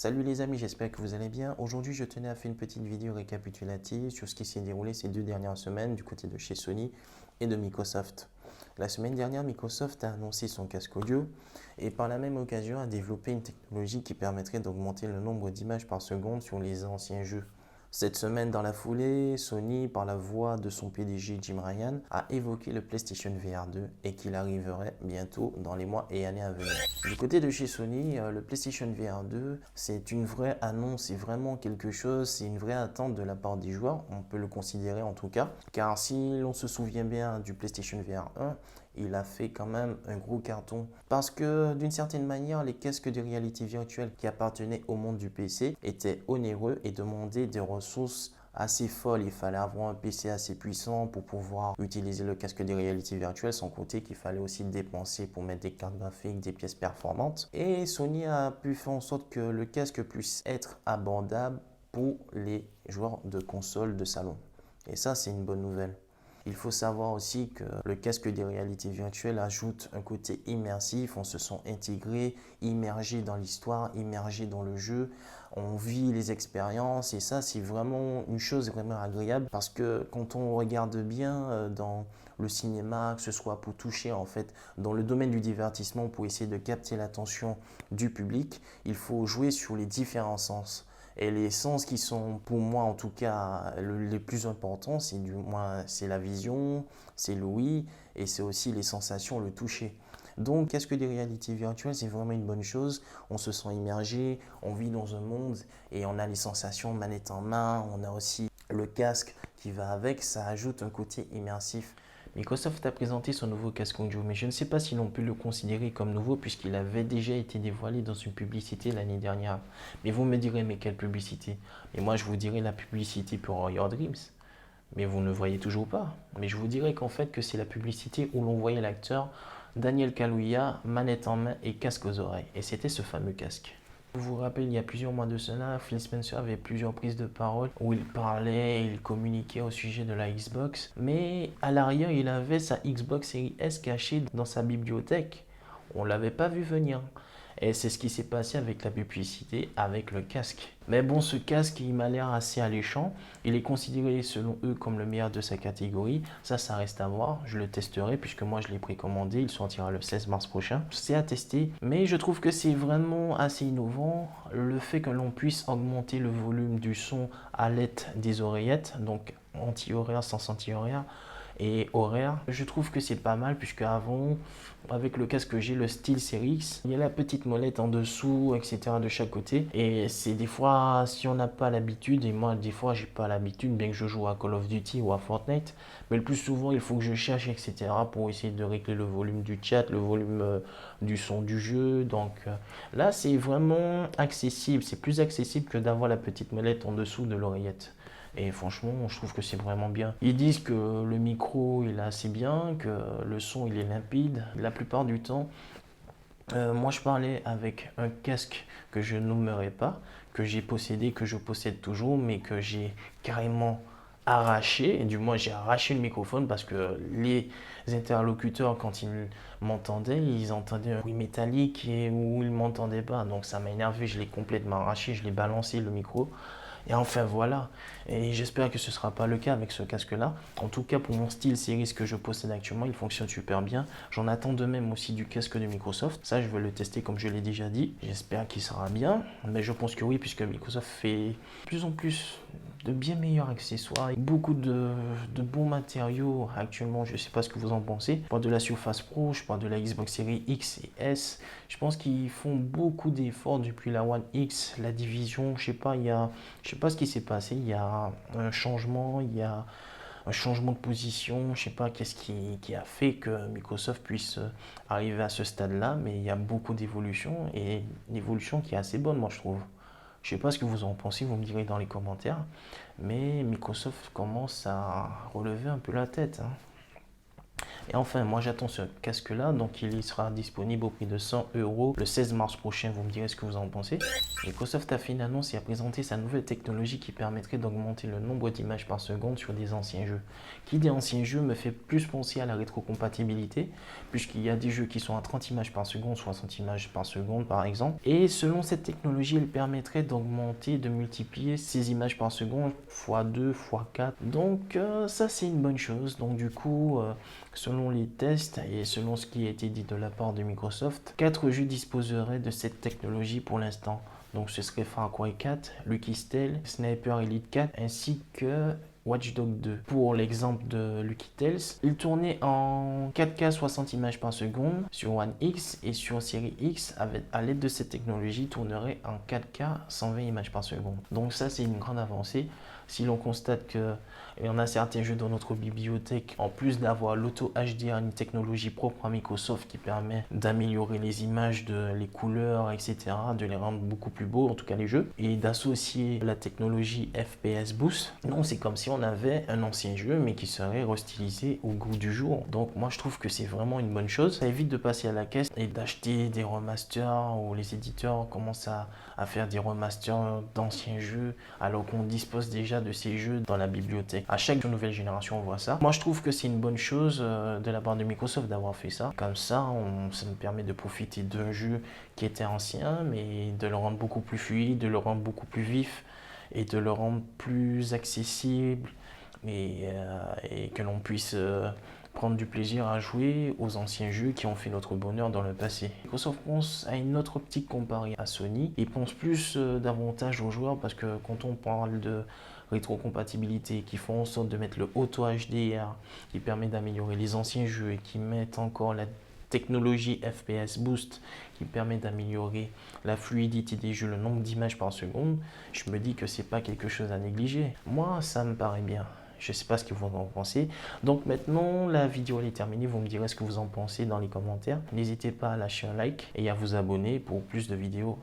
Salut les amis, j'espère que vous allez bien. Aujourd'hui, je tenais à faire une petite vidéo récapitulative sur ce qui s'est déroulé ces 2 dernières semaines du côté de chez Sony et de Microsoft. La semaine dernière, Microsoft a annoncé son casque audio et par la même occasion a développé une technologie qui permettrait d'augmenter le nombre d'images par seconde sur les anciens jeux. Cette semaine, dans la foulée, Sony, par la voix de son PDG Jim Ryan, a évoqué le PlayStation VR 2 et qu'il arriverait bientôt dans les mois et années à venir. Du côté de chez Sony, le PlayStation VR 2, c'est une vraie annonce, c'est vraiment quelque chose, c'est une vraie attente de la part des joueurs, on peut le considérer en tout cas, car si l'on se souvient bien du PlayStation VR 1, il a fait quand même un gros carton. Parce que d'une certaine manière, les casques de réalité virtuelle qui appartenaient au monde du PC étaient onéreux et demandaient des ressources assez folles. Il fallait avoir un PC assez puissant pour pouvoir utiliser le casque de réalité virtuelle, sans compter qu'il fallait aussi dépenser pour mettre des cartes graphiques, des pièces performantes. Et Sony a pu faire en sorte que le casque puisse être abordable pour les joueurs de consoles de salon. Et ça, c'est une bonne nouvelle. Il faut savoir aussi que le casque de réalité virtuelle ajoute un côté immersif. On se sent intégré, immergé dans l'histoire, immergé dans le jeu. On vit les expériences et ça, c'est vraiment une chose vraiment agréable parce que quand on regarde bien dans le cinéma, que ce soit pour toucher en fait dans le domaine du divertissement, pour essayer de capter l'attention du public, il faut jouer sur les différents sens. Et les sens qui sont pour moi en tout cas les plus importants, c'est du moins c'est la vision, c'est l'ouïe et c'est aussi les sensations, le toucher. Donc, qu'est-ce que des réalités virtuelles? C'est vraiment une bonne chose. On se sent immergé, on vit dans un monde et on a les sensations manette en main. On a aussi le casque qui va avec. Ça ajoute un côté immersif. Microsoft a présenté son nouveau casque audio, mais je ne sais pas si l'on peut le considérer comme nouveau puisqu'il avait déjà été dévoilé dans une publicité l'année dernière. Mais vous me direz, mais quelle publicité? Et moi, je vous dirai la publicité pour Your Dreams. Mais vous ne voyez toujours pas. Mais je vous dirais qu'en fait, que c'est la publicité où l'on voyait l'acteur Daniel Kaluuya, manette en main et casque aux oreilles. Et c'était ce fameux casque. Vous vous rappelez, il y a plusieurs mois de cela, Phil Spencer avait plusieurs prises de parole où il parlait, il communiquait au sujet de la Xbox. Mais à l'arrière, il avait sa Xbox Series S cachée dans sa bibliothèque. On ne l'avait pas vu venir. Et c'est ce qui s'est passé avec la publicité, avec le casque. Mais bon, ce casque, il m'a l'air assez alléchant. Il est considéré selon eux comme le meilleur de sa catégorie. Ça reste à voir. Je le testerai puisque moi je l'ai précommandé. Il sortira le 16 mars prochain. C'est à tester. Mais je trouve que c'est vraiment assez innovant. Le fait que l'on puisse augmenter le volume du son à l'aide des oreillettes, donc anti-horaire, sans anti-horaire et horaire. Je trouve que c'est pas mal puisque avant, avec le casque que j'ai, le SteelSeries X, il y a la petite molette en dessous, etc. de chaque côté. Et c'est des fois, si on n'a pas l'habitude, et moi des fois j'ai pas l'habitude, bien que je joue à Call of Duty ou à Fortnite, mais le plus souvent il faut que je cherche, etc. pour essayer de régler le volume du chat, le volume du son du jeu. Donc là c'est vraiment accessible, c'est plus accessible que d'avoir la petite molette en dessous de l'oreillette. Et franchement, je trouve que c'est vraiment bien. Ils disent que le micro il est assez bien, que le son il est limpide. La plupart du temps, moi je parlais avec un casque que je nommerai pas, que j'ai possédé, que je possède toujours, mais que j'ai carrément arraché. Et du moins, j'ai arraché le microphone parce que les interlocuteurs, quand ils m'entendaient, ils entendaient un bruit métallique et où ils ne m'entendaient pas. Donc ça m'a énervé, je l'ai complètement arraché, je l'ai balancé le micro. Et enfin voilà, et j'espère que ce ne sera pas le cas avec ce casque-là. En tout cas, pour mon SteelSeries que je possède actuellement, il fonctionne super bien. J'en attends de même aussi du casque de Microsoft. Ça, je vais le tester comme je l'ai déjà dit. J'espère qu'il sera bien, mais je pense que oui, puisque Microsoft fait de plus en plus de bien meilleurs accessoires, beaucoup de bons matériaux actuellement. Je ne sais pas ce que vous en pensez. Je parle de la Surface Pro, je parle de la Xbox Series X et S. Je pense qu'ils font beaucoup d'efforts depuis la One X, la division. Je sais pas ce qui s'est passé. Il y a un changement, il y a un changement de position. Je sais pas qu'est-ce qui a fait que Microsoft puisse arriver à ce stade-là, mais il y a beaucoup d'évolution et une évolution qui est assez bonne, moi je trouve. Je sais pas ce que vous en pensez, vous me direz dans les commentaires, mais Microsoft commence à relever un peu la tête, hein. Et enfin, moi j'attends ce casque-là, donc il y sera disponible au prix de 100 € le 16 mars prochain. Vous me direz ce que vous en pensez. Microsoft a fait une annonce et a présenté sa nouvelle technologie qui permettrait d'augmenter le nombre d'images par seconde sur des anciens jeux. Qui dit anciens jeux me fait plus penser à la rétrocompatibilité, puisqu'il y a des jeux qui sont à 30 images par seconde, 60 images par seconde par exemple. Et selon cette technologie, elle permettrait d'augmenter, de multiplier ces images par seconde x2, x4. Donc ça c'est une bonne chose. Donc du coup, selon les tests et selon ce qui a été dit de la part de Microsoft, 4 jeux disposeraient de cette technologie pour l'instant. Donc ce serait Far Cry 4, Lucky's Tale, Sniper Elite 4 ainsi que Watch Dogs 2. Pour l'exemple de Lucky Tales, il tournait en 4K 60 images par seconde sur One X et sur Série X à l'aide de cette technologie tournerait en 4K 120 images par seconde. Donc ça c'est une grande avancée. Si l'on constate que il y en a certains jeux dans notre bibliothèque, en plus d'avoir l'auto HDR, une technologie propre à Microsoft qui permet d'améliorer les images, les couleurs, etc., de les rendre beaucoup plus beaux, en tout cas les jeux, et d'associer la technologie FPS Boost. Non, c'est comme si on avait un ancien jeu, mais qui serait restylisé au goût du jour. Donc moi je trouve que c'est vraiment une bonne chose. Ça évite de passer à la caisse et d'acheter des remasters où les éditeurs commencent à faire des remasters d'anciens jeux alors qu'on dispose déjà de ces jeux dans la bibliothèque. À chaque nouvelle génération, on voit ça. Moi, je trouve que c'est une bonne chose de la part de Microsoft d'avoir fait ça. Comme ça, ça nous permet de profiter d'un jeu qui était ancien, mais de le rendre beaucoup plus fluide, de le rendre beaucoup plus vif et de le rendre plus accessible et que l'on puisse prendre du plaisir à jouer aux anciens jeux qui ont fait notre bonheur dans le passé. Microsoft pense à une autre optique comparée à Sony. Il pense plus davantage aux joueurs parce que quand on parle de rétrocompatibilité qui font en sorte de mettre le Auto HDR qui permet d'améliorer les anciens jeux et qui mettent encore la technologie FPS Boost qui permet d'améliorer la fluidité des jeux, le nombre d'images par seconde, je me dis que c'est pas quelque chose à négliger. Moi, ça me paraît bien. Je ne sais pas ce que vous en pensez. Donc maintenant, la vidéo elle est terminée. Vous me direz ce que vous en pensez dans les commentaires. N'hésitez pas à lâcher un like et à vous abonner pour plus de vidéos.